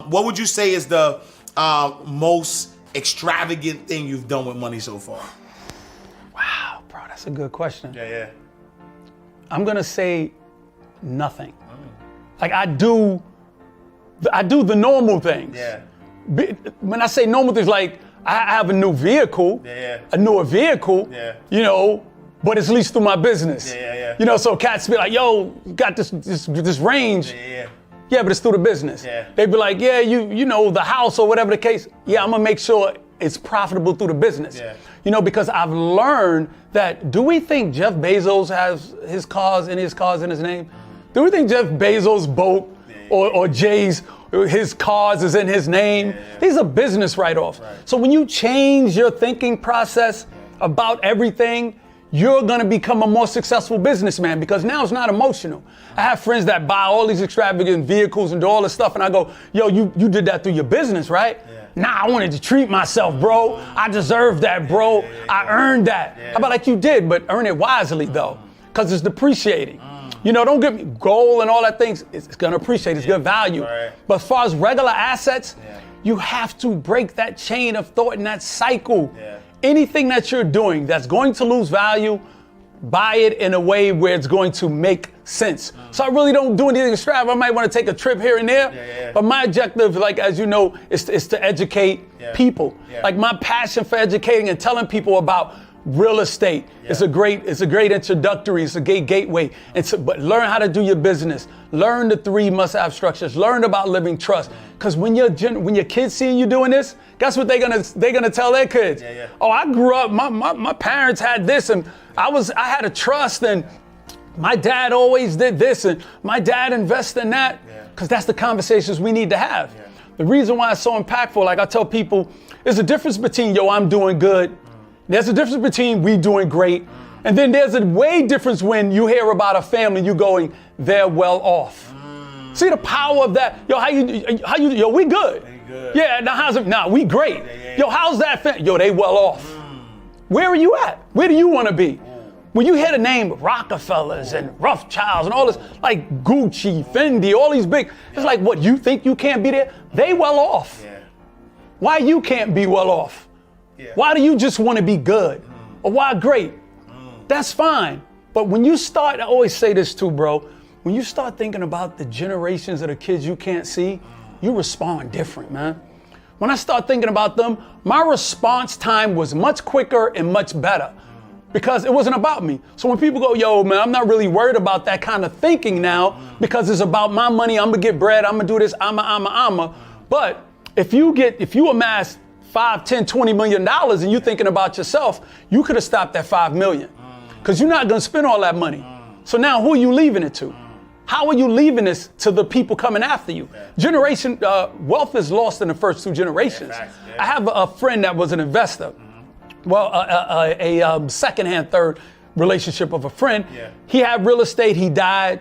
What would you say is the most extravagant thing you've done with money so far? Wow, bro, that's a good question. Yeah. I'm gonna say nothing. Like I do the normal things. Yeah. When I say normal things, like I have a new vehicle, a newer vehicle, you know, but it's leased through my business. Yeah. You know, so cats be like, yo, got this range. Yeah, but it's through the business. They be like, yeah, you know, the house or whatever the case. Yeah, I'm gonna make sure it's profitable through the business. You know, because I've learned that, do we think Jeff Bezos has his cars in his name? Do we think Jeff Bezos' boat or Jay's, his cars is in his name? These are business write-offs. So when you change your thinking process about everything, you're gonna become a more successful businessman, because now it's not emotional. I have friends that buy all these extravagant vehicles and do all this stuff, and I go, yo, you did that through your business, right? Nah, I wanted to treat myself, bro. I deserve that, bro. I earned that. How about like you did, but earn it wisely though, because it's depreciating. You know, don't get me gold and all that things. It's gonna appreciate. It's good value. But as far as regular assets, you have to break that chain of thought and that cycle. Anything that you're doing that's going to lose value, buy it in a way where it's going to make sense. So I really don't do anything extravagant. I might want to take a trip here and there, but my objective, like as you know, is to educate people. Like my passion for educating and telling people about real estate is a great introductory, it's a great gateway. But learn how to do your business. Learn the 3 must-have structures. Learn about living trust. Because when your kids seeing you doing this, guess what they're gonna tell their kids? Oh, I grew up, my parents had this, and I had a trust, and my dad always did this, and my dad invested in that. Because that's the conversations we need to have. The reason why it's so impactful, like I tell people, there's a difference between, yo, I'm doing good. There's a difference between we doing great. And then there's a way difference when you hear about a family, you going, they're well off. See the power of that? Yo, yo, we good. Yeah, now how's it? Nah, we great. Yo, how's that family? Yo, they well off. Where are you at? Where do you want to be? When you hear the name Rockefellers and Rothschilds and all this, like Gucci, Fendi, all these big, it's like, what, you think you can't be there? They well off. Why you can't be well off? Why do you just want to be good? Or why great? That's fine. But when you start, I always say this too, bro, when you start thinking about the generations of the kids you can't see, you respond different, man. When I start thinking about them, my response time was much quicker and much better, because it wasn't about me. So when people go, yo, man, I'm not really worried about that kind of thinking now, because it's about my money, I'm gonna get bread, I'm gonna do this, I'm. But if you amass $5, $10, $20 million and you're thinking about yourself, you could have stopped at 5 million, because you're not gonna spend all that money. So now who are you leaving it to? How are you leaving this to the people coming after you? Wealth is lost in the first 2 generations. I have a friend that was an investor. Well, a second-hand, third relationship of a friend. He had real estate, he died.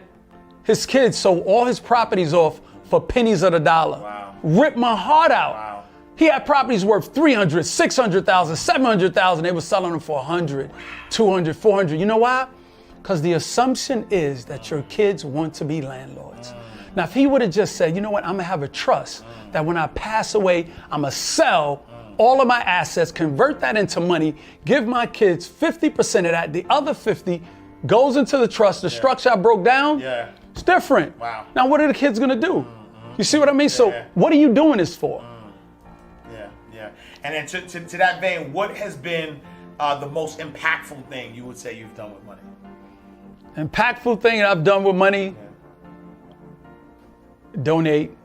His kids sold all his properties off for pennies of the dollar. Ripped my heart out. He had properties worth $300,000, $600,000, $700,000. They were selling them for $100,000, $200,000, $400,000. You know why? Because the assumption is that your kids want to be landlords. Now, if he would have just said, you know what, I'm gonna have a trust that when I pass away, I'm gonna sell all of my assets, convert that into money, give my kids 50% of that, the other 50 goes into the trust, the structure I broke down, it's different. Now, what are the kids gonna do? You see what I mean? So what are you doing this for? And then to that vein, what has been the most impactful thing you would say you've done with money? Impactful thing that I've done with money, donate,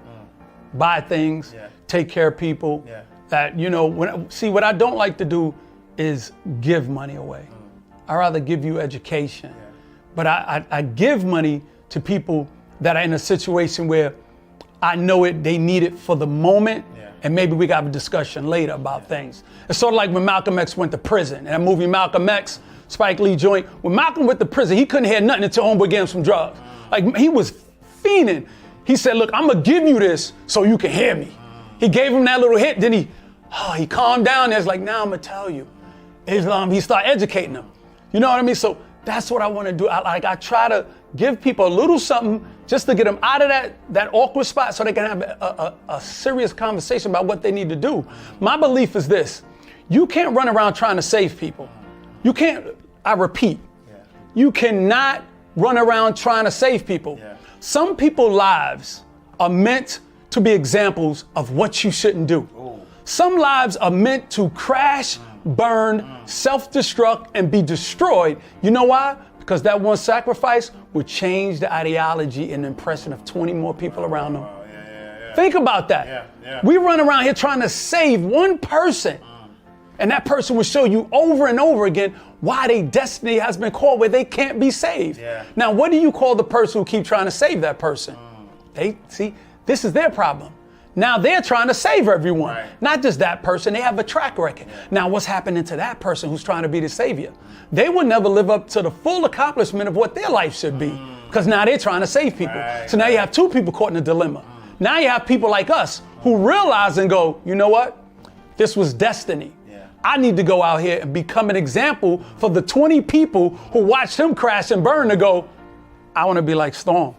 buy things, take care of people. That, you know, what I don't like to do is give money away. I'd rather give you education. But I give money to people that are in a situation where I know they need it for the moment, and maybe we got a discussion later about things. It's sort of like when Malcolm X went to prison, and that movie Malcolm X, Spike Lee joint, when Malcolm went to prison, he couldn't hear nothing until homeboy gave him some drugs. Like, he was fiending. He said, look, I'm gonna give you this so you can hear me. He gave him that little hit, then he calmed down, and it's like, now I'm gonna tell you. He started educating them. You know what I mean? So that's what I wanna do. I try to give people a little something just to get them out of that awkward spot so they can have a serious conversation about what they need to do. My belief is this: you can't run around trying to save people. You can't, I repeat, you cannot run around trying to save people. Some people's lives are meant to be examples of what you shouldn't do. Some lives are meant to crash, burn, self-destruct, and be destroyed. You know why? Because that one sacrifice would change the ideology and impression of 20 more people around them. Think about that. We run around here trying to save one person, and that person will show you over and over again why their destiny has been called where they can't be saved. Now, what do you call the person who keep trying to save that person? See, this is their problem. Now they're trying to save everyone, not just that person. They have a track record. Now what's happening to that person who's trying to be the savior? They will never live up to the full accomplishment of what their life should be, because now they're trying to save people. So now you have two people caught in a dilemma. Now you have people like us who realize and go, you know what? This was destiny. I need to go out here and become an example for the 20 people who watched him crash and burn to go, I want to be like Storm.